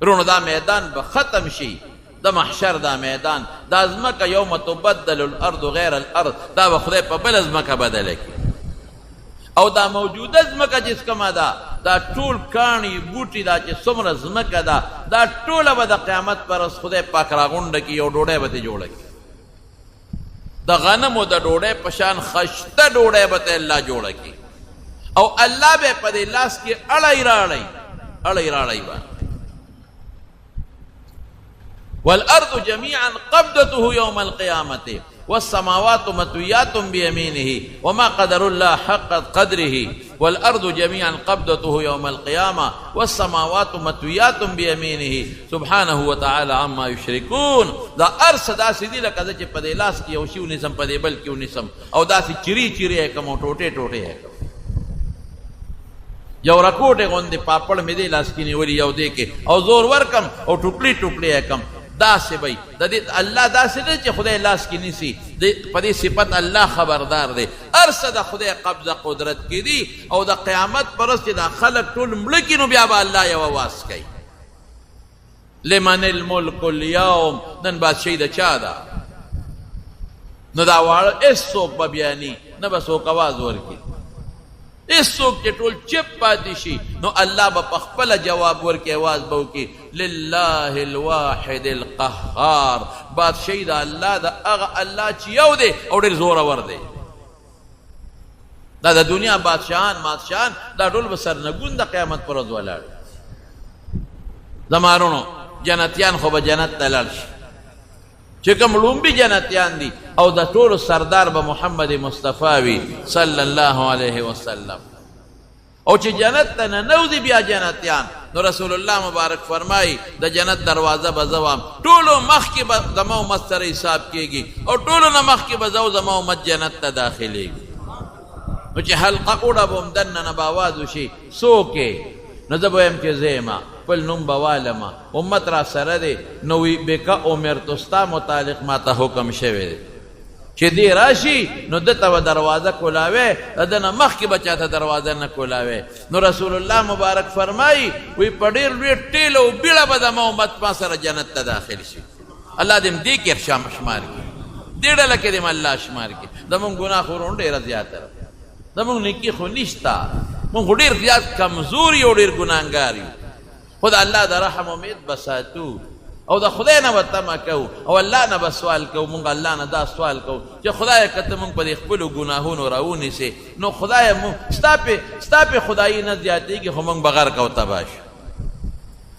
رونو دا میدان به ختم شي، د محشر دا میدان، دا ځمکه یوم تبدل الارض غیر الارض، دا به خدای په بله ځمکه بدله کړي. او دا موجوده ځمکه چې کومه ده، دا ټول کاڼي بوټي دا چې څومره ځمکه ده، دا ټوله به د قیامت پر ورځ خدای پاک راغونډه کړي، یو ډوډۍ به ترې جوړه کړي. د غنمو د ډوډۍ په شان خشته ډوډۍ به ته الله جوړه کړي، او الله به په دې لاس کې اړی راړی باندې والارض جميعا قبضته يوم القيامة والسماوات مطويات بيمينه وما قدر الله حق قدره والارض جميعا قبضته يوم القيامة والسماوات مطويات بيمينه سبحانه وتعالى عما يشركون. دا ارس داسې دي لکه زه چې په دې لاس کې یو شی ونیسم، په دې بل کې ونیسم، او داسې چیرې یې کړم او ټوټې یې کړم. یو رکوټې غوندې پاپړ مې دې لاس کې نیولي یو دې کې، او زور ورکم او ټوکړې یې کړم. داسې وی د دې الله داسې دی چې خدای لاس کې نیسي، په دې صفت الله خبردار دی. هر څه د خدای قبضه قدرت کې دي، او د قیامت پر ورځ چې دا خلک ټول مړه کړي نو بیا به الله یو اواز کوي، لمن الملک اليوم، نن بادشاهي د چا ده؟ نو دا واړه هېڅوک به بیا نه به څوک اواز ورکړي، هېڅوک چې ټول چپ پاتې شي نو الله به په خپله جواب ورکړي، اواز به وکړي لله الواحد القهار، بادشاهي د الله د هغه الله چې یو دی او ډېر زورور دی. دا د دنیا بادشاهان دا ټول به سرنګون د قیامت پر ورځ ولاړ. زمارونو جنتیان خو به جنت ته لاړ شي، چې کوم لومبي جنتیان دي، او د ټولو سردار به محمد مصطفی وي صلی الله علیه وسلم. او چې جنت ته ننوځي بیا جنتیان، نو رسول الله مبارک فرمایي د جنت دروازه به زوام، ټولو مخکې به زما امت سره حساب کېږي، او ټولو نه مخکې به زو زما امت جنت ته داخلېږي. نو چې حلقه کوډه به هم دننه به آواز وشي څوک یې، نو زه به وایم چې زه یم، خپل نوم به والمه، امت را سره دی. نو وی بکه امرتو ستا متعلق ما ته حکم شوی دی چې دی راشي نو ده ته به دروازه کولاوی، د ده نه مخکې به چاته دروازه نه کولاوی. نو رسول الله مبارک فرمایي وی په ډېر لوی ټیل او بیړه به زما امت ما سره جنت ته داخل شي. الله دې دې کې شمار کړي، دې ډله کې دې الله شمار کړي. زمونږ ګناه خو ډېره زیاته ده، زمونږ نیکي خو نشته، مونږ خو ډېر زیات کمزور یو، ډېر ګناهګار یو. خو د الله د رحم امید به ساتو، او د خدای نه به تمه کوو، او الله نه به سوال کوو. مونږ الله نه دا سوال کوو چې خدایه که ته مونږ په دې خپلو ګناهونو راونیسې، نو خدایه ستا پې خدایي نه زیاتېږي، خو مونږ به غرق او تباه شو.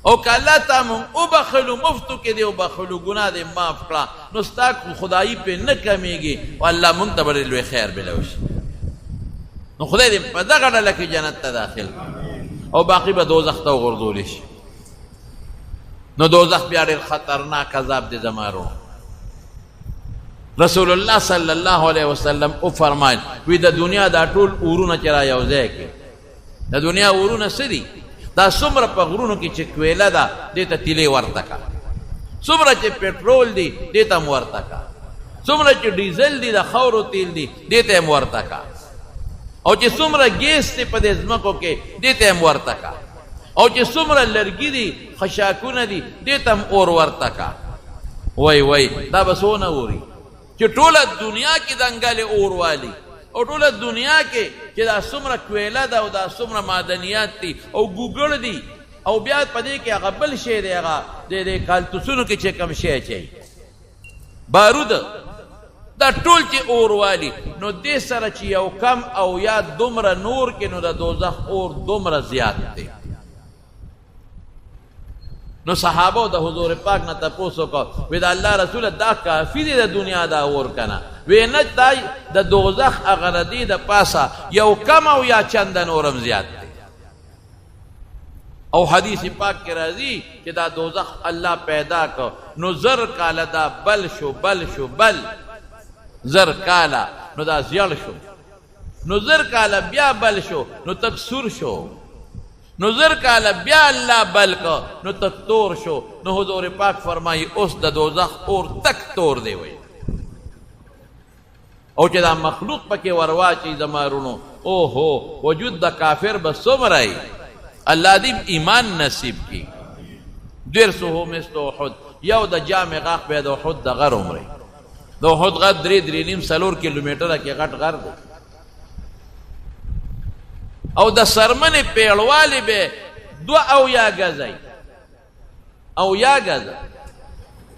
او که الله تا مونږ وبخلو، مفتو کې دې وبخلو، ګناه دې معاف کړه، نو ستا خدایي پې نه کمیږي، او الله مونږ ته به ډېر لوی خیر بلوشي. نو خدای دې په دغه ډله کې جنت ته داخل او باقي به دوزخ ته وغورځولی شي. نو دوزخ بیا ډېر خطرناک عذاب دی زمارو. رسول الله صلی الله علیه وسلم وفرمایل وی د دنیا دا ټول اورونه چې را یو ځای کې، د دنیا اورونه څه دي؟ دا څومره په غرونو کې چې کویله ده دې ته تیلې ورته کا، څومره چې پټرول دی دې ته هم ورته کا، څومره چې ډیزل دی د خاورو تیل دی دې ته هم ورته کا، او چې څومره ګیس دی په دې ځمکو کې دې ته هم ورته کا، او چې څومره لرګي دي خشاکونه دي دې ته هم اور ورته کا. وای دا به څونه اوري چې ټوله دنیا کې دنګلې اور والي، او ټوله دنیا کې چې دا څومره کویله ده او دا څومره معدنیات دي او ګوګړ دي، او بیا په دې کې هغه بل شی دی، هغه د کالتوسونو کې چې کوم شی اچوي بارود، دا ټول چې اور والي، نو دې سره چې یو کم او یا دومره نور کې، نو د دوزخ اور دومره زیات دی. نو صحابه د حضور پاک نه تپوس وکړ، وی د الله رسوله دا کافي دی د دنیا دا اور کنه؟ وی نه، دا د دوزخ هغه د دې د پاسه یو کم او یا چنده نورم زیات دی. او حدیث پاک کې راځي چې دا دوزخ الله پیدا کړ، نو زر کاله دا بل شو زر کاله، نو دا زیړ شو، نو زر کاله بیا بل شو، نو تک سور شو، نو زر کاله بیا الله بل کو، نو تک تور شو. نو حضور پاک فرمائی اوس د دوزخ اور تک تور دی وی. او چې دا مخلوق پکې ورواچي زمارونو، اوهو وجود د کافر به څومره ای، الله دې ایمان نصیب کی. درسه مثل احد یو د جامع غاق به د احد د غر عمره د احد غر 3.5 کیلومتره کې غټ غر دی او د سرمنې پیړوالی به 2 گزی او یا گزه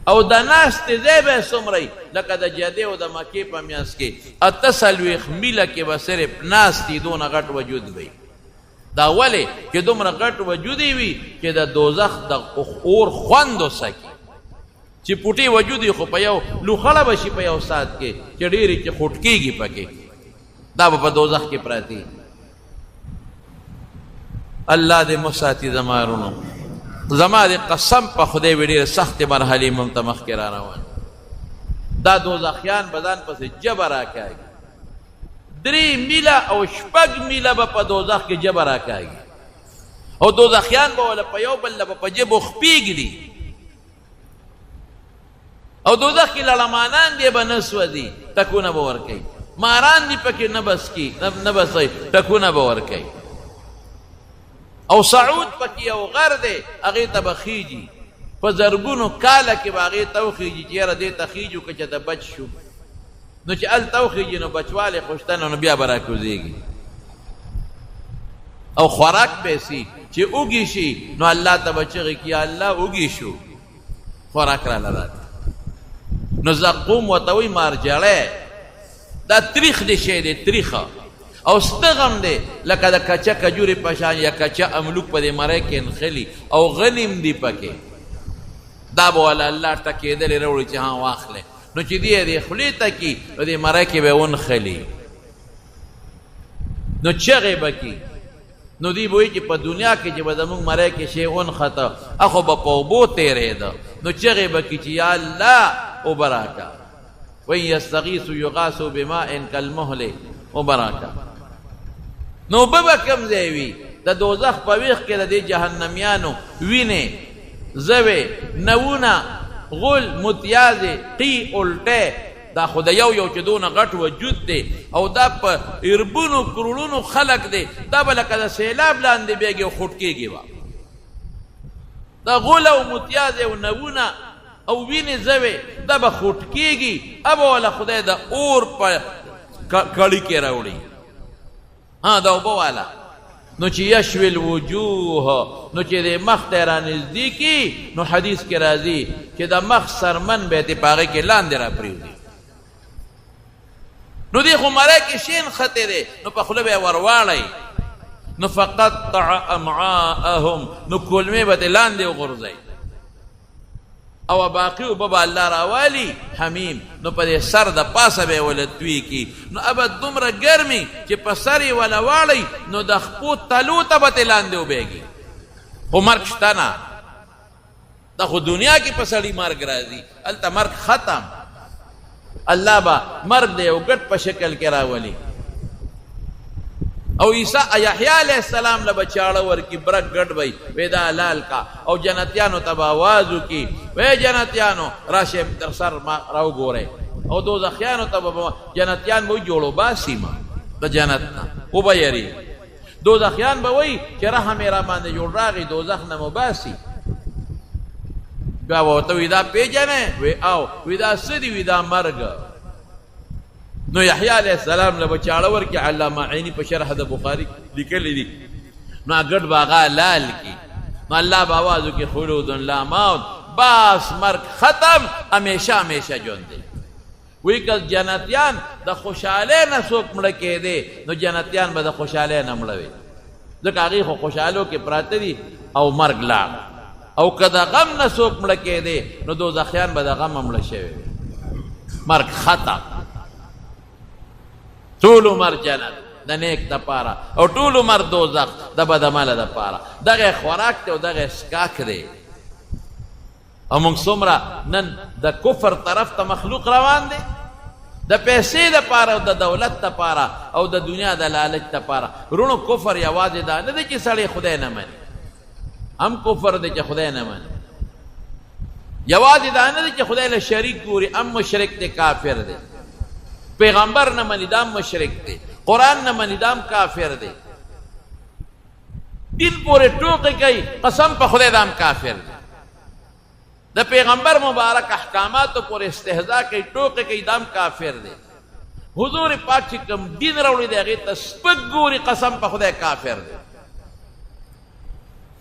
او د ناستې ځای به څومره لکه د جدې او د مکې په میانځ کې 48 میله کې به صرف ناستې دونه غټ وجود وي دا ولې چې دومره غټ وجود وي چې د دوزخ د اور خوند وسکي چې پوټي وجود خو په یو لوخړه بشي په یو ساعت کې چې ډېرې چې خوټکېږي پکې دا به په دوزخ کې پراتی الله دې مساتی زمارونو زما دې قسم په خدای وی ډېرې سختې مرحلې مونږ ته مخکې را روان دا دوزخیان به ځان پسې جبه راکاږي 3 میله او 6 میله به په دوزخ کې جبه راکاږي او دوزخیان به وله په یو بل به په جبو خپېږدي او دوزخ کې لړمانان دی به نه سوځي ټکونه به ورکوي ماران دي پکې نه بسوي ټکونه به ورکوي او سعود پکې یو غر دی هغې ته به خیجي په زرګونو کاله کې به هغې ته وخیجي چې یاره دې ته خیجو که چې ته بچ شو نو چې هلته وخیجي نو بچوالی خوشتنه نو بیا به راکوزېږي او خوراک به سي چې اوږي شي نو الله ته به چغې کړي یا الله اوږي شو خوراک راله راکړه نو زقوم ورته وایي مارجړی دا تریخ دی شی دی تریخه او ستغم دی لکه د کچه کجورې په شان یا کچه املوک په دې مری کې نښلي او غنیم دی پکې دا به والا الله ټکېدلې راوړي چې ها واخلې نو چې دی یې دې خولې ته کي نو دې مری کې به ونښلي نو چغې به کي نو دی به وایي چې په دنیا کې چې به زمونږ مری کې شی ونښته اخو به په اوبو تېرېده نو چغې به کي چې یا الله اوبه راکړه وایي یستغیثو یغاثو بماء کالمهل اوبه راکړه نو اوبه به کوم ځای وي د دوزخ په ویښ کې د دې جهنمیانو وینې زوې نوونه غل متیازې قی الټی دا خو د یو چې دونه غټ وجود دی او دا په اربونو کروڑونو خلق دی دا به لکه د سیلاب لاندې بیږي او خوټکېږي به دا غل او متیازې او نوونه او وینې زوې دا به خوټکېږي ابه والا خدای د اور په کړي کې راوړي ها دا اوبه والا نو چې یشوي الوجوه نو چې د مخ ته رانږدې کي نو حدیث کې راځي چې د مخ سرمن به یې په هغې کې لاندې را پرېږدي نو دی خو مری کې شین خطې دی نو په خوله به یې ورواړئ نو فقطع امعاءهم نو کولمې به ترې لاندې وغورځئ او باقی اوبه به الله راوالي حمیم نو په دې سر د پاسه به یې وله توی کي نو ابد دومره ګرمي چې په سر یې وله واړئ نو د خپو تلو ته به ترې لاندې وبهږي خو مرګ شته نه دا خو دنیا کې په سړي مرګ راځي هلته مرګ ختم الله به مرګ د یو ګټ په شکل کې راولي او یحیی علیہ السلام له به چاړه ورکي برک ګډ وی وی دا حلال کا او جنتیانو ته به آواز وکړي وی جنتیانو راشئ تر سر ما راوګورئ او دوزخیانو ته به جنتیان به وایي جوړو باسي ما د جنت نه وبه یریږي دوزخیان به وایي چې رحم یې را باندې جوړ راغی دوزخ نه مو باسي بیا به ورته وي دا پېژنې وی او وی دا څه دي وی دا مرګ نو یحیی علیہ السلام له به چاړه ورکړي علامه عیني په شرح د بخاري لیکلی دي نو ګډ به هغه لال کي نو الله به آواز وکړي خلود لا موت بس مرګ ختم همیشه همیشه ژوند دی وی که جنتیان د خوشحالۍ نه څوک مړه کېدی نو جنتیان به د خوشحالۍ نه مړه وي ځکه هغې خو خوشحالو کې پراته دي او مرګ لاړ او که د غم نه څوک مړه کېدی نو دوزخیان به د غم مړه شوي وي مرګ ختم ټول عمر جنت د نیک دپاره او ټول عمر دوزخ د بدعمله دپاره دغه خوراک دی او دغه څښاک دی او موږ څومره نن د کفر طرف ته مخلوق روان دی د پیسې دپاره او د دولت دپاره او د دنیا د لالچ دپاره رونو کفر یوازې دا نه دی چې سړی خدای نه مني هم کفر دی چې خدای نه مني یوازې دا نه دی چې خدای له شریک ګوري هم مشرک دی کافر دی پیغمبر نه مني دام مشرک دی قرآن نه مني دام کافر دی دین پورې ټوکې کوي قسم په خدای دام کافر دی د پیغمبر مبارک احکاماتو پر استهزاء کوي، ټوکې کوي، دام کافر دی. حضور پاک چې کوم دین راوړی دی هغې ته سپک ګوري، قسم په خدای کافر دی.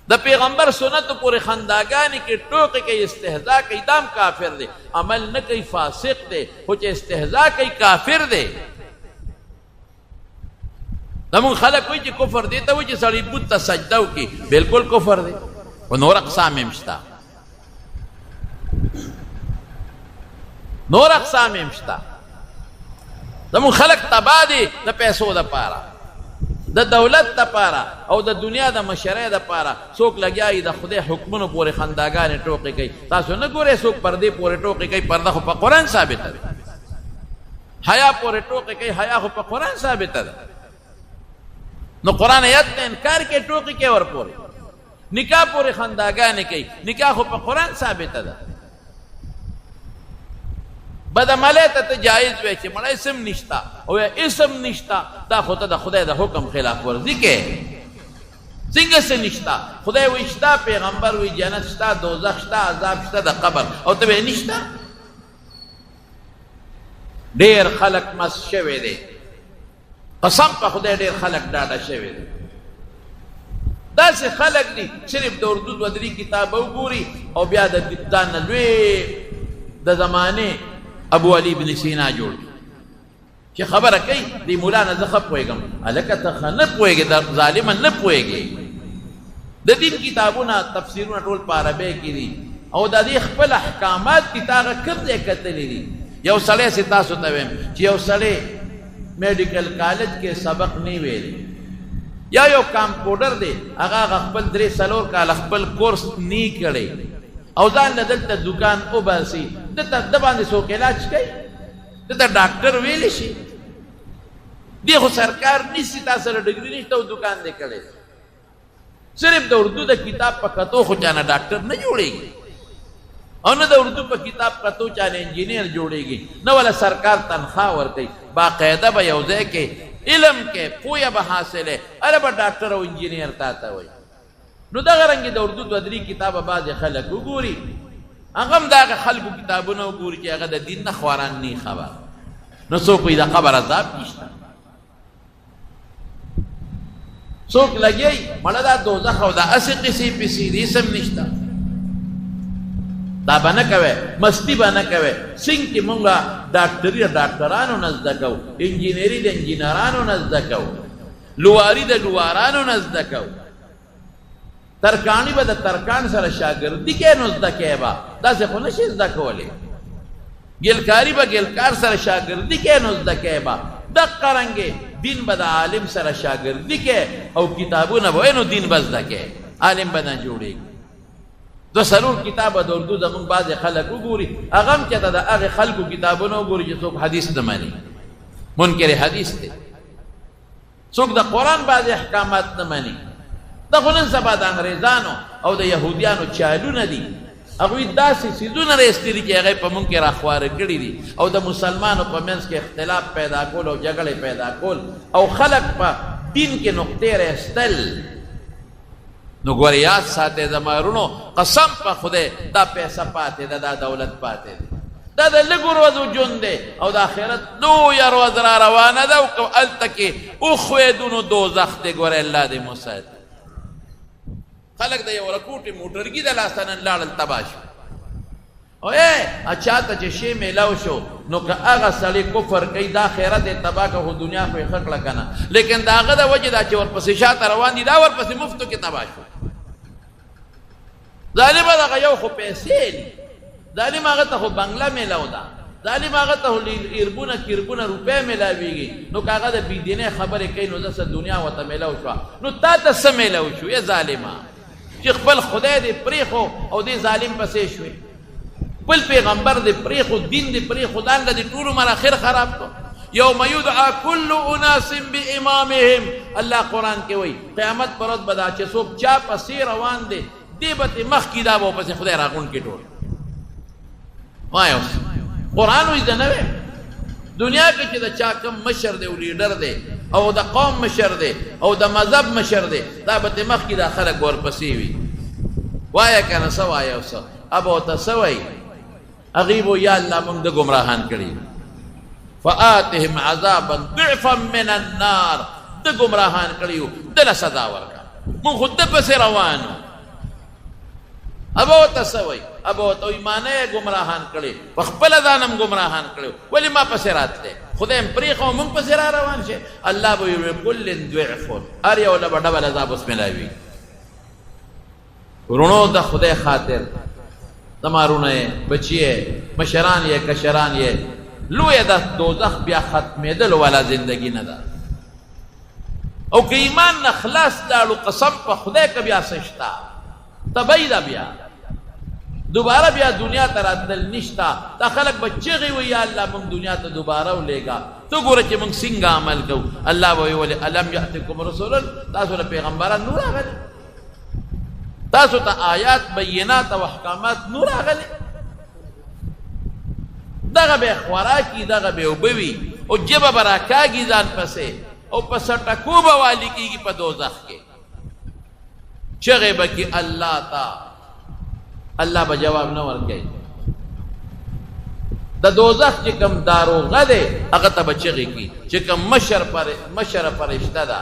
د پیغمبر سنتو پورې خنداګانې کې ټوکې کوي، استهزاء کوي، دام کافر دی. عمل نه کوي فاسق دی، خو چې استهزاء کوي کافر دی. زمونږ خلک وایي چې کفر دی ته وایي چې سړی بت ته سجده وکړي، بلکل کفر دی. خو نور اقسام هم شته، نور اقسام هم شته. زمونږ خلک تباه دي د پیسو دپاره، د دولت دپاره او د دنیا د مشرۍ دپاره. څوک لګیا د خدای حکمونو پورې خنداګانې ټوکې کوي. تاسو نه ګورئ څوک پردې پورې ټوکې کوي؟ پرده خو په قرآن ثابته ده. حیا پورې ټوکې کوي، حیا خو په قرآن ثابته ده. نو قرآن آیت ته انکار کوي، ټوکې کوي ورپورې. نکاح پورې خنداګانې کوي، نکاح خو په قرآن ثابته ده. بدعملی ته ته جایز وی چې مړه اسم نشته او یا اسم نشته، دا خو ته د خدای د حکم خلاف ورزي کوې. څنګه څه نشته؟ خدای وایي شته، پیغمبر وایي جنت شته، دوزخ شته، عذاب شته، د قبر، او ته وایې نشته. ډېر خلک مست شوی دی، قسم په خدای ډېر خلک ډاډه شوی دی. داسې خلک دي صرف د اردو دوه درې کتابه وګوري او بیا د ځان نه لوی د زمانې ابو علي بن سینا جوړ چې خبره کوي دی مولا نه زه ښه پوهېږم. هلکه ته ښه نه پوهېږې، د ظالمه نه پوهېږې. د دین کتابونه تفسیرونه ټول په عربۍ کې دي او د دې خپل احکامات دي. تا هغه کوم ځای کتلي دي؟ یو سړی سې تاسو ته ویم چې یو سړی میډیکل کالج کې سبق نه ویلی، یا یو کامپوډر دی هغه خپل 3-4 کاله خپل کورس نه کړی او ځان له دلته دکان وباسي، دته د باندې څوک علاج کوي؟ دته ډاکټر ویلی شي؟ دی خو سرکار نیسي، تا سره ډګري نشته او دکان دی کړی. صرف د اردو د کتاب په کتو خو چانه ډاکټر نه جوړېږي او نه د اردو په کتاب کتو چانه انجینیر جوړېږي، نه ولا سرکار تنخواه ورکوي. باقاعده به یو ځای کې علم کې پویه به حاصلې، اره به ډاکټر او انجینیر تا ته وایي. نو دغه رنګې د اردو دوه درې کتابه بعضې خلک وګوري، هغه هم د هغه خلکو کتابونه وګوري چې هغه د دین نه خواران نه خبر. نو څوک وایي د قبر عذاب نشته، څوک لګی مړه دا دوزخ او دا اسې قصې پسې دې سم نشته. دا به نه کوې، مستي به نه کوې. څنګه چې مونږ ډاکټري د ډاکټرانو نه زده کوو، انجینري د انجینرانو نه زده کوو، لواري د لوارانو نه زده کوو، ترکاڼي به د ترکاڼ سره شاګردي کې نو زده کوې به، داسې خو نشي زده کولی. ګلکاري به ګلکار سره شاګردي کې نو زده کوې به. دقه رنګې دین به د عالم سره شاګردي کې او کتابونه به وایي نو دین به زده کوې، عالم به نه جوړېږي. 2-3 کتابه د اردو زمونږ بعضې خلک وګوري، هغه هم چېته د هغې خلکو کتابونه وګوري چې څوک حدیث نه مني، منکر حدیث دی. څوک د قرآن بعضې احکامات نه مني. دا خو نن سبا د انګریزانو او د یهودیانو چالونه دي. هغوی داسې څیزونه رایستي دي چې هغه په مونږ کې راخواره کړي دي او د مسلمانو په منځ کې اختلاف پیدا کول او جګړې پیدا کول او خلک په دین کې نقطې رایستل. نو ګورې یاد ساتئ زما ورونو، قسم په خدای دا پیسه پاتې ده، دا دولت پاتې ده، دا د لږو ورځو ژوند دی او د آخرت لویه ورځ را روانه ده او که هلته کې وښوېدو نو دوزخ دی. ګورې الله دې مو ساتي. خلک د یو رکوټې موټرګي د لاسه نن لاړل تباه شو. او چاته چې شی میلاو شو نو که هغه سړی کفر کوي دا خیرت یې تباه که خو دنیا خو یې ښه کړه که نه، لیکن د هغه د وجې دا چې ورپسې شاته روان دي دا ورپسې مفتو کې تباه شو. ظالمه دغه یو خو پیسې دي، ظالم هغه ته خو بنګله میلاو ده، ظالم هغه ته ایربونه کیربونه روپۍ میلاویږي. نو که هغه د بېدینۍ خبرې کوي نو داسې دنیا ورته میلاو شوه، نو تا ته څه میلاو شو ای ظالمه چې خپل خدای دې پرېښو او دې ظالم پسې شوې، خپل پیغمبر دې پرېښو، دین دې پرېښو، دانګه دې ټول عمر اخر خراب کړو. یوم یدعا کل اناس بامامهم، الله قرآن کې وایي قیامت پر ورځ به دا چې څوک چا پسې روان دی دې به ترې مخکې دا به ورپسې خدای راغونډ کړي ټول. وایه اوس قرآن وایي زه نه ویم دنیا کې چې د چا کم مشر دی او لیډر دی او د قوم مشر دی او د مذهب مشر دی دا به ترې مخکې دا خلک ورپسې وي. وایه که نه څه وایه اوس اب ورته څه وایي هغوی به یا الله موږ د ګمراهان کړي فآتهم عذابا ضعفا من النار د ګمراهان کړي دله سزا ورکړه موږ خو ده پسې روانو ابا ورته څه وایي ابا ورته وایي ما نه یې ګمراهان کړي په خپله ځان هم ګمراهان کړي ولې ما پسې راتلی خدای هم پرېښه او موږ پسې را روان شي الله به وایي لکل ضعف هر یو له به ډبل عذاب اوس میلاوي ورونو د خدای خاطر زما رونه یې بچي یې مشران یې کشران یې لویه د دوزخ بیا ختمېدلو والا زندګي نه ده او که ایمان نه خلاص لاړو قسم په خدای که بیا څه شته تبی ده بیا دوباره بیا دنیا ته راتلل نشته دا خلک به چغې وایي یا الله موږ دنیا ته دوباره ولېږه ته ګوره چې موږ څنګه عمل کوو الله به وایي ولې الم یأتکم رسولا تاسو له پیغمبران نور راغلي تاسو ته آیات بینات او احکامات نور راغلي دغه به خوراکي دغه به اوبه وي او ژبه به راکاږي ځان پسې او په سټکو به والي کېږي په دوزخ کې چغې به کې الله ته الله به جواب نه ورکوي د دوزخ چې کوم داروغه دی هغه ته به چغې کړي چې کوم مشره فرشته ده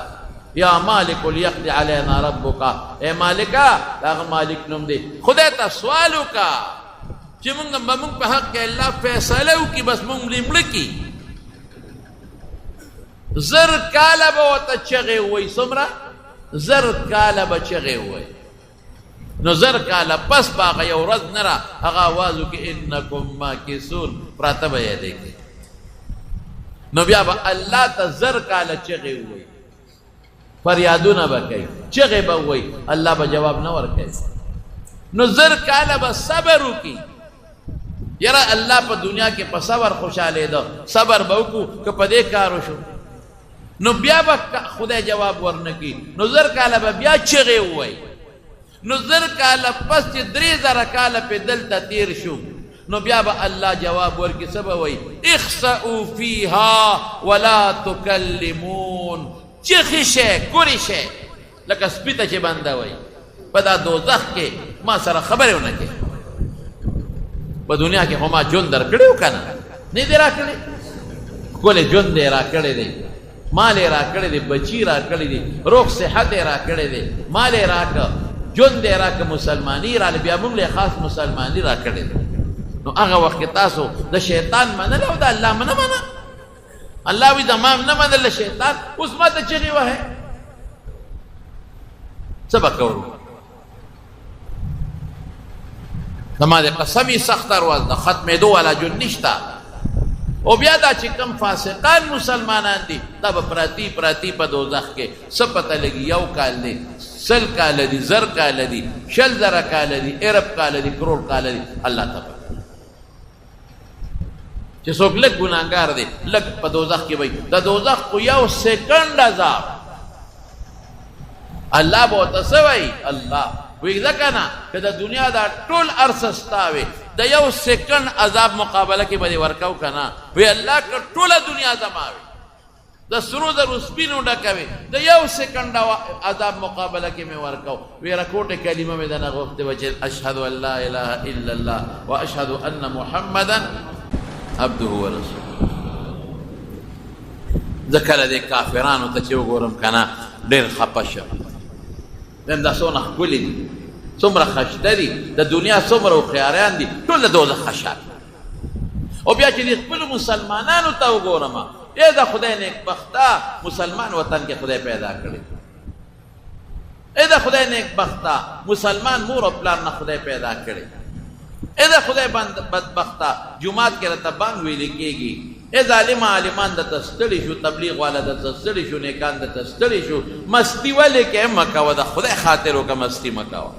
یا مالک لیقض علینا ربک اے مالکه د هغه مالک نوم دی خدای ته سوال وکړه چې موږ په حق کې الله فیصله وکړي بس موږ مړه کړي زر کاله به ورته چغې ووایي څومره زر کاله به چغې ووایي نو زر کاله پس به هغه یو ورځ نه را هغه آواز وکړي انکم ماکثون پراته به یې دی نو بیا به الله ته زر کاله چغې ووایي فریادونه به کوي چغې به ووایي الله به جواب نه ورکوي نو زر کاله به صبر وکړي یاره الله په دنیا کې په صبر خوشحالېده صبر به وکړو که په دې کار وشو نو بیا به خدای جواب ورنه کړي نو زر کاله به بیا چغې ووایي نو زر کاله پس چې 3000 کاله پې دلته تیر شو نو بیا به الله جواب ورکړي څه به وایي اخسئوا فیها ولا تکلمون چغې شئ کورې شئ لکه سپي ته چې بنده وایي په دا دوزخ کې ما سره خبرې ونه کړې په دنیا کې خو ما ژوند در کړی و که نه نه دې را کړی ښکلی ژوند یې را کړی دی مال یې را کړی دی بچي را کړی دی روغ صحت یې را کړی دی مال یې راکړه ژوند یې راکړه مسلماني راله بیا موږ له خاص مسلماني را کړی دی نو هغه وخت کې تاسو د شیطان منل او د الله نه منه الله وی د ما نه منل شیطان اوس ما ته چغې وهې څه به کوو زما د قسمې سخته ورځ ده ختمېدو والا ژوند نشته او بیا دا چې کوم فاسقان مسلمانان دي دا به پراتی په دوزخ کې څه پته لګي 1 کال دی 100 کاله دي 1000 کاله دي 10000 کاله دي 1 کاله دي کروڑ کاله دي الله ته پته چې څوک لږ ګناهګار دی لږ په دوزخ کې وایي د دوزخ خو 1 سیکنډ عذاب الله به ورته څه وایي الله وی ځکه نه که د دنیا دا ټول عرصه ستا وي د 1 سیکنډ عذاب مقابله کې به دې ورکو که نه وی الله که ټوله دنیا زما وي د سرو زرو سپینو ډکه وي د 1 سیکنډ عذاب مقابله کې مې ورکو وی رکوټې کلمه مې دنه غوښتې وه چې اشهد ان لا اله الا الله و اشهد ان محمدا عبده ورسوله زه کله دې کافرانو ته چې وګورم که نه ډېر خفه شم ویم دا څومره ښکلي دي څومره خشته دي د دنیا څومره هوښیاران دي ټول د دوزخ خشاک او بیا چې دې خپلو مسلمانانو ته وګورم ای د خدای نیکبخته مسلمان وطن کې خدای پیدا کړی ای د خدای نیکبخته مسلمان مور او پلار نه خدای پیدا کړی ای د خدای بدبخته جمعات کې راته بانګ ویلې کېږي ای ظالم عالمان درته ستړي شو تبلیغ والا درته ستړي شو نیکان درته ستړي شو مستي ولې کې مه کوه د خدای خاطر وکړه مستي مه کوه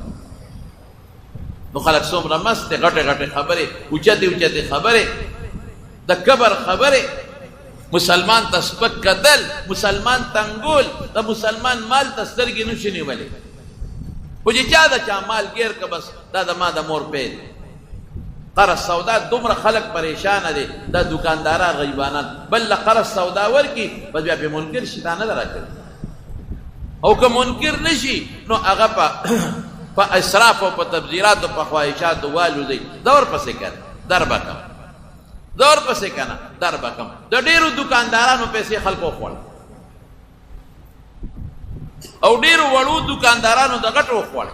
نو خلک څومره مست دی غټې غټې خبرې اوچتې اوچتې خبرې د کبر خبرې مسلمان ته سپک کتل مسلمان تنګول د مسلمان مال ته سترګې نشي نیولی خو چې چا د چا مال ګیر که بس دا د ما د مور پی دی قرض سودا دومره خلق پریشانه دي دا دکانداران غیبانان بل له قرض سودا ورکي بس بیا پې منکر شي دا نه ده راکړي او که منکر نشي نو هغه په په اسراف او په تبذیرات او په خواهشات والو دی دور پسې کړ در بکم دور پسې کنه در بکم د ډیرو دکاندارانو پیسې خلکو خوړ او ډیرو وړو دکاندارانو د غټو خوړ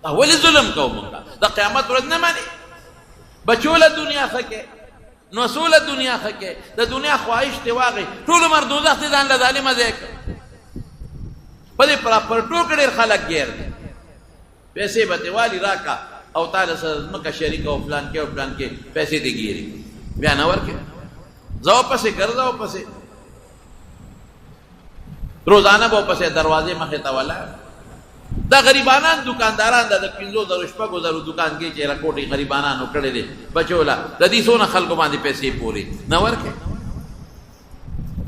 دا ولې ظلم کوو موږ د قیامت ورځ نه مانی بچوله دنیا خکې نو سوله دنیا خکې د دنیا خواهش ته واغې ټول عمر دوزخ ته ځان له ظالمه ځای کړ په دې پراپرټو کې ډېر خلک ګیر دي پیسې به دې والي راکا او تعالی سره ځمکه شریک او پلان کې او پلان کې پیسې دې ګیري بیا نه ورکې ځاو پسې ګرځاو پسې روزانه به پسې دروازې مخې ته ولاړ دا غریبانان دکانداران د 5,000 شپږو دکان کې چې راکوټي غریبانانو کړي دي بچولا د دې څونه خلکو باندې پیسې پوري نه ورکې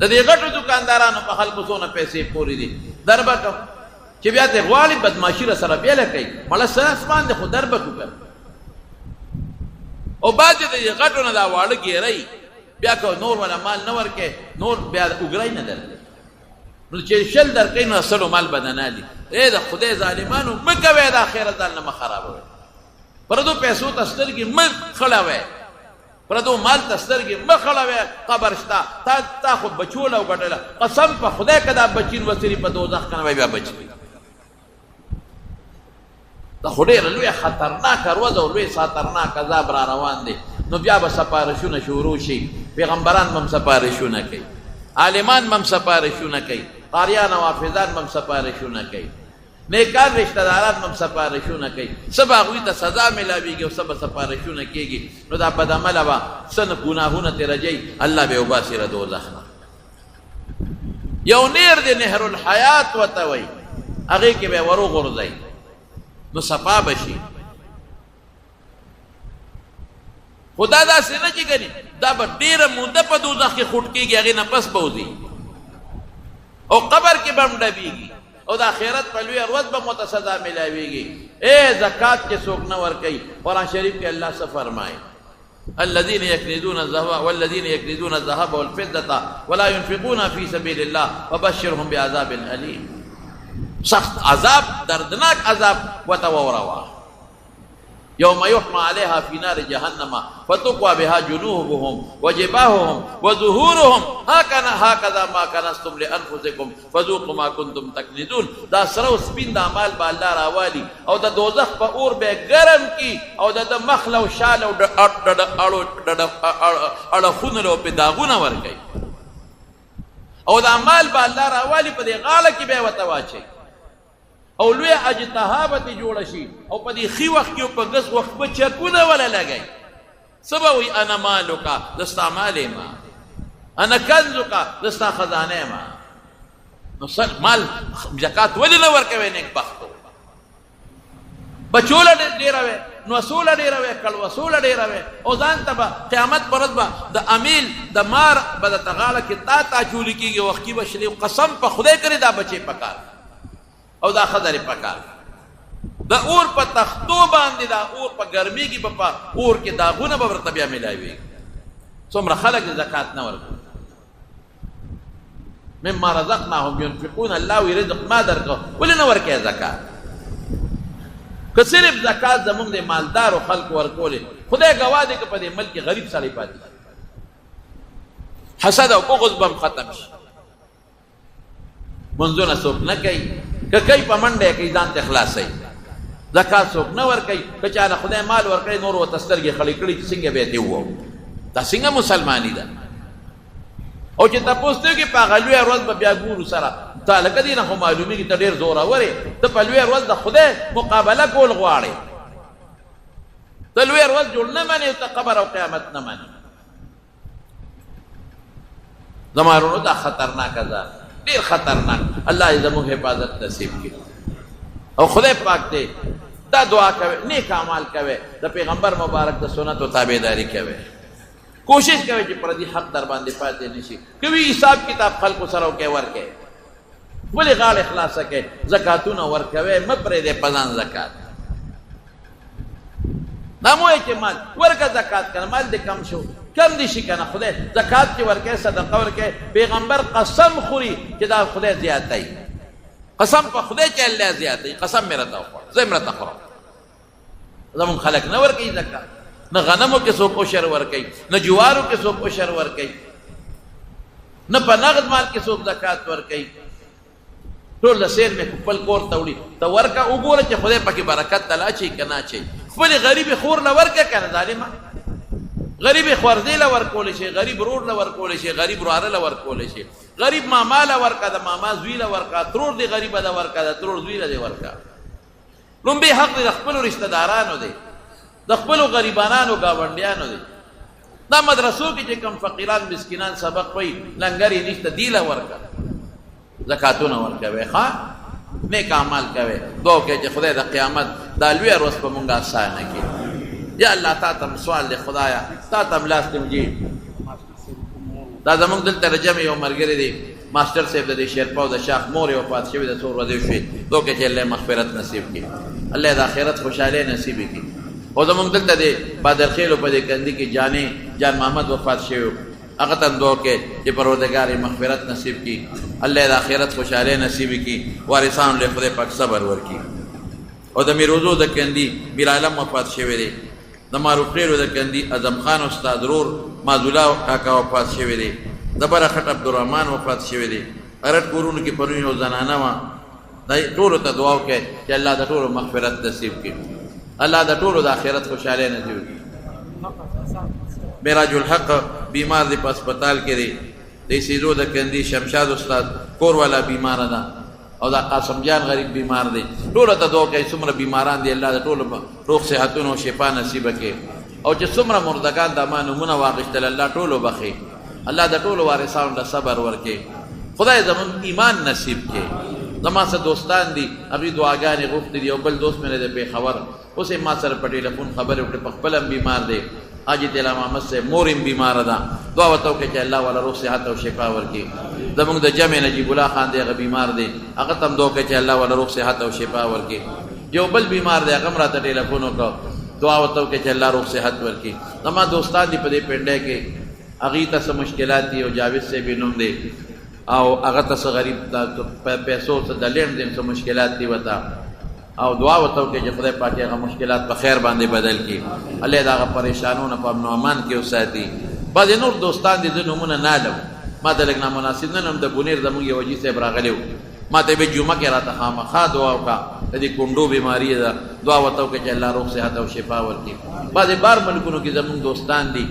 د دې غټو دکاندارانو په خلکو څونه پیسې پوري دي دربه کوم چې بیا ته غواړي بدمعشي سره بیل کوي مړه سره اسمان د خو دربه کوي او بعد دې غټو نه دا واړه ګیري بیا کو نور ولا مال نه ورکې نور بیا وګړای نه درته نو چې شل درکې نو اصلو مال بدنالي اے دا خدای ظالمانو مکوي دا خیرت ځان نه خرابوي پردو پیسو تسترګي مخ خړاوي پردو مال تسترګي مخ خړاوي قبر شتا تا خو بچول او غټل قسم په خدای کدا بچین وسری په دوزخ کنه بیا بچي دا خدای لوی خطرناک ورځ او لوی خطرناک عذاب را روان دي نو بیا به سپارښونه شروع شي پیغمبران هم سپارښونه کوي عالمان هم سپارښونه کوي قاریان او حافظان هم سپارښونه کوي نیکان رشتہ داران هم سپارښونه کوي سبا هغوی ته سزا ملاویږي او سبا سپارښونه کېږي نو دا بد عمله به څه ګناهونه ترې رجئ الله به وباسي له دوزخ نه یو نیر دی نهر الحیات ورته وایي هغې کې به ور وغورځئ نو صفا به شي خو دا داسې نه چې ګنې دا به ډېره موده په دوزخ کې خوټ کېږي هغې نه پس به وځي او قبر کې به هم ډبیږي او د آخرت په لویه ورځ به مو ته سزا ملاویږي اے زکات کې څوک نه ورکوي قرآن شریف کې الله څه فرمایي الذين يكنزون الذهب والذين يكنزون الذهب والفضة ولا ينفقون في سبيل الله فبشرهم بعذاب أليم سخت عذاب دردناک عذاب وتوروا يوم يحمى عليها في نار جهنم فتقوى بها جنوبهم وجباههم وظهورهم هكذا ما كنزتم لانفسكم فذوقوا ما كنتم تكنزون دا سره سپین د اعمال به الله راوالي او د دوزخ په اور به ګرم کی او د مخ لو شال او اړه خونلو په داغونه ورګي او د اعمال به الله راوالي په دې غاله کې به وته واچي او لوی اجتهابت جوړ شي او په دې خي وخت کې په غس وخت په چکونه ولا لګي سبوي انا مالک دستا مال ما انا کنزک دستا خزانه ما نو مال زکات ولې نه ورکوي نیک بختو بچول ډیروي نو اصول ډیروي کل وصول ډیروي او ځان ته قیامت پرد با د امیل د مار بد تغاله کې تا چولی کېږي وخت کې بشلی قسم په خدای کړی دا بچي پکار او دا خدای پکار دا اور په تختو باندې دا اور په ګرمي کې په اور کې داغونه به ورته بیا ملایوي څومره خلک زکات نه ورکوي مما رزقناهم ينفقون الله رزق ما درکو ولې نه ورکوي زکات که صرف زکات زمونږ د مالدارو خلکو ورکولې خدای ګواه دی که په دې ملک غریب سړی پاتې حسد او بغض به ختم شي منځونه څوک نه کوي که کوي په منډه کوي ځان ته خلاصوي زکات څوک نه ورکوي که چا نه خدای مال ورکړی نور ورته سترګې خړې کړي چې څنګه به یې دې ووایو دا څنګه مسلماني ده او چې تپوس ته کې په هغه لویه ورځ به بیا ګورو سره تا لکه دې نه خو معلومېږي ته ډېر زورور یې ته په لویه ورځ د خدای مقابله کول غواړې ته لویه ورځ جوړ نه منې او ته قبر او قیامت نه منې زما وروڼو دا خطرناکه ځای ډېر خطرناک الله دې زموږ حفاظت نصیب کړي او خدای پاک دې دا دعا کوي نیک اعمال کوي د پیغمبر مبارک د سنت او تابعداري کوي کوشش کوي چې پر دې حق در باندې پاتې نشي کوي حساب کتاب خلکو سره وکړي ورکړي ولې غاړه خلاصه کوي زکاتونه ورکوي مه پرېږدئ په ځان زکات دا مو یې چې مال ورکه زکات کنه مال دې کم شو کم دي شي کنه خدای زکات چې ورکوي صدقه ورکوي پیغمبر قسم خوري چې دا خدای زیات دی قسم په خدای چې الله زیاتوي، قسم مې راته وخوړ، زه یې راته خورم. زمونږ خلک نه ورکوي زکات، نه غنمو کې څوک عشر ورکوي، نه جوارو کې څوک عشر ورکوي، نه په نغد مال کې څوک زکات ورکوي. ټول د سیر مې خپل کور ته وړي، ته ورکه وګوره چې خدای پکې برکت تل اچوي که نه اچوي. خپلې غریبې خور له ورکه که نه ظالمه، غریبې خوردې له ورکولی شي، غریب رور له ورکولی شي، غریب وراره له ورکولی شي، غریب ماما له ورکه، د ماما زوی له ورکه، ترور دې غریبه ده ورکه، د ترور زوی له دې ورکه. لومبی حق دی د خپلو رشته دارانو دی، د خپلو غریبانانو ګاونډیانو دی. دا مدرسو کې چې کوم فقیران مسکینان سبق وایي لنګر یې نشته، دی له ورکه، زکاتونه ورکوئ، ښه نیک اعمال کوئ، دعا وکئ چې خدای د قیامت دا لویه ورځ په مونږ اسانه کړي. یا الله تا ته سوال دی خدایا، تا ته لاس تمجي. دا زمونږ دلته رجم یو ملګری دی ماسټر صاحب د دې شیرپا او د شاخ مور یې وفات شوي د څو ورځې شوې، دعا وکئ چې الله مغفرت نصیب کړي، الله د آخرت خوشحالۍ نصیب کړي. او زمونږ دلته د بادرخیلو په دې کندي کې جان محمد وفات شوی، هغه ته دعا وکئ چې پروردګار یې مغفرت نصیب کړي، الله د آخرت خوشحالۍ نصیب کړي، وارثانو له خدای پاک صبر ورکړي. او د میروزو د کندي میر عالم وفات شوی دی، د معروف خیلو د کندي اعظم خان استاد رور مازولا کاکا وفات شوی دی، د بره خټ عبدالرحمن وفات شوی دی. غرټ کورونو کې پرون یو زنانه وه، ټولو ته دعا وکئ چې الله د ټولو مغفرت نصیب کړي، الله د ټولو د آخرت خوشحالۍ نصیب کړي. معراج الحق بیمار دی په هسپتال کې دی، د سیزو د کندي شمشاد استاد کور والا بیماره ده، او دا قاسم جان غریب بیمار دی. ټولو ته دعا کوي څومره بیماران دي الله د ټولو روغ صحتونو او شفا نصیبه کړي، او چې څومره مردگان د ما نومونه واخیستل الله ټولو بخي، الله د ټولو وارثانو له صبر ورکړي، خدای زموږ ایمان نصیب کړي. زما څه دوستان دي هغوی دعاګانې غوښتې دي، او بل دوست مې دی پېښور، اوس یې ما سره په ټلیفون خبرې وکړې، په خپله هم بیمار دی، حاجي طلا محمد صاحب مور هم بیماره ده، دعا ورته وکړئ چې الله والا روغ صحت او شفا ورکړي. زمونږ د جمع نجیب الله خان دی، هغه بیمار دی، هغه ته هم دعا وکړئ چې الله والا روغ صحت او شفا ورکړي. یو بل بیمار دی، هغه هم راته ټلیفون وکړه، دعا ورته وکړئ چې الله روغ صحت ورکړي. زما دوستان دي په دې پنډۍ کې، هغوی ته څه مشکلات دي، او جاوید صاحب یې نوم دی، او هغه ته څه غریب پیسو څه د لین دین څه مشکلات دي ورته، او دعا ورته وکړئ چې خدای پاک هغه مشکلات په خیر باندې بدل کړي، الله د هغه پریشانونو په امن و امان کې وساتي. بعضې نور دوستان دي زه نومونه نه علم، ما ته لږ نامناسب نن هم د بونیر زمونږ یو حاجي صاحب راغلی و، ما ته یې جمعه کې راته خامخا دعا وکړه، د دې کونډو بیماري ده، دعا ورته وکړئ چې الله روغ صحت او شفا ورکړي. بعضې بار ملکونو کې زمونږ دوستان دي،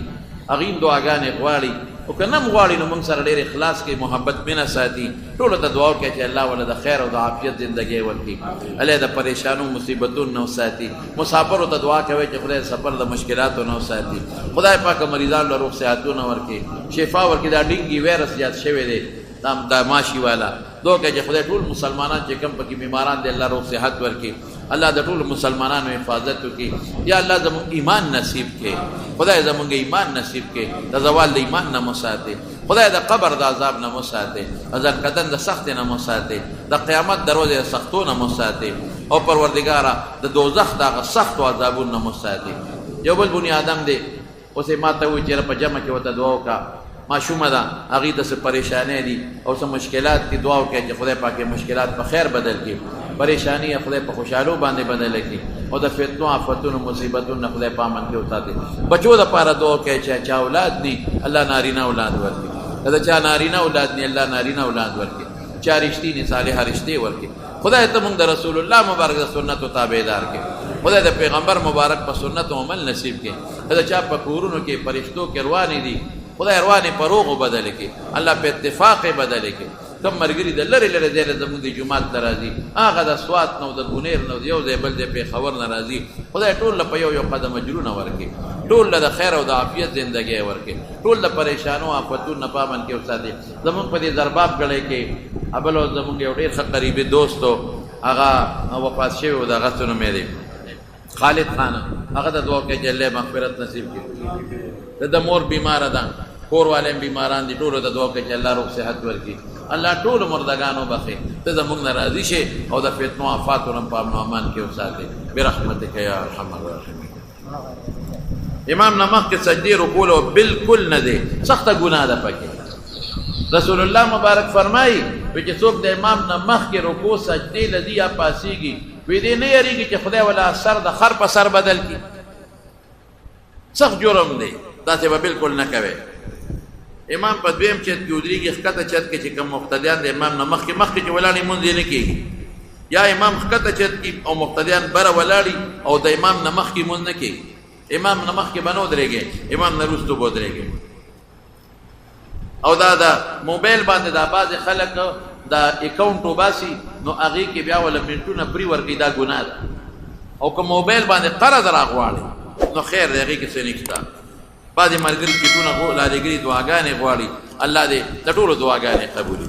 هغوی هم دعاګانې غواړي، او که نه هم غواړي نو موږ سره ډېر اخلاص کوي، محبت مینه ساتي. ټولو ته دعا وکړئ چې الله ولې د خیر او د عافیت زندګۍ ورکړي، الله د پریشانو مصیبتونو نه وساتي. مسافرو ته دعا کوئ چې خدای سفر د مشکلاتو نه وساتي، خدای پاک مریضانو له روغ صحتونه ورکړي، شفا ورکړي. دا ډینګي ویرس زیات شوی دی، دا ماشي والا، دعا کوئ چې خدای ټول مسلمانان چې کوم پکې بیماران دي الله روغ صحت ورکړي، الله د ټولو مسلمانانو حفاظت وکړي. یا الله زموږ ایمان نصیب کړي، خدای زموږ ایمان نصیب کړي، د زوال د ایمان نه مو ساتي، خدای د قبر د عذاب نه مو ساتي، ازل قدن د سختۍ نه مو ساتي، د قیامت د ورځې د سختو نه مو ساتي، او پروردګاره د دوزخ د هغه سختو عذابونو نه مو ساتي. یو بل بني آدم دی، اوس یې ما ته ووایي چې په جمع کې ورته دعا وکړه، ماشومه ده، هغوی ته څه پریشانۍ دي او څه مشکلات دي، دعا وکړئ چې خدای پاک مشکلات په خیر بدل کړي، پریشانی خدای په خوشحالو باندې بدل کړي، او د فتنو آفتونو مصیبتونو نه خدای په امن کې وساتي. بچو دپاره دعا وکړئ چې چا اولاد دي الله نارینه اولاد ورکړي، که د چا نارینه اولاد دي الله نارینه اولاد ورکړي، چا رښتینې صالحه رشتې ورکړي. خدای ته موږ د رسول الله مبارک د سنتو تابعدار کړي، خدای د پیغمبر مبارک په سنتو عمل نصیب کړي. که د چا په کورونو کې فرشتو کې روانې دي، خدای روانې په روغو بدل کړي، الله په اتفاق بدل کړي. کم ملګري د لرې لرې ځای نه زموږ د جومات ته راځي، هغه د سوات نه او د بونیر نه یو ځای بل ځای پېښور نه راځي، خدای ټول له په یو یو قدم اجرونه ورکړي، ټول له د خیر او د عافیت زندګۍ ورکړي، ټول د پریشانو آفتونو نه په امن کې وساتي. زموږ په دې درباب ګړی کې بل زموږ یو ډېر ښه قریبي دوست و، هغه وفات شوی و، د هغه څه نوم یې دی خالد خان، هغه ته دعا کوئ چې الله مغفرت نصیب کړي. د مور بیماره ده، کور والے بیماران دي، ټولو ته دعا کوئ چې الله روغ صحت ورکړي، الله ټولو مردگانو بخي، ته زموږ نه راضي شي او د فتنو آفاتو نه په امن و امان کې وساتې برحمتک یا ارحم الراحمین. امام نه مخکې سجدې رکوع بالکل نه دی، سخته ګناه ده پکې. رسول الله مبارک فرمایي وی چې څوک د امام نه مخکې رکوع سجدې له دي یا پاسېږي وی دې نه یریږي چې خدای والا سر د خر په سر بدل کړي سخت جرم دی داسې به بالکل نه کوي امام په دویم چت کې ودرېږي ښکته چت کې چې کوم مقتدیان د امام نه مخکې چې ولاړې لمونځ یې نه کېږي یا امام ښکته چت کې او مقتدیان بره ولاړي او د امام نه مخکې لمونځ نه کېږي امام نه مخکې به نه ودرېږي امام نه وروسته به ودرېږي او دا د موبایل باندې دا بعضې خلک دا اکاونټ وباسي نو هغې کې بیا وله منټونه پرې ورکوي دا ګناه ده او که موبایل باندې قرض راغواړي نو خیر دی هغې کې څه نشته بعضې ملګري چټونه لاریګري دعاګانې غواړي الله دې د ټولو دعاګانې قبولي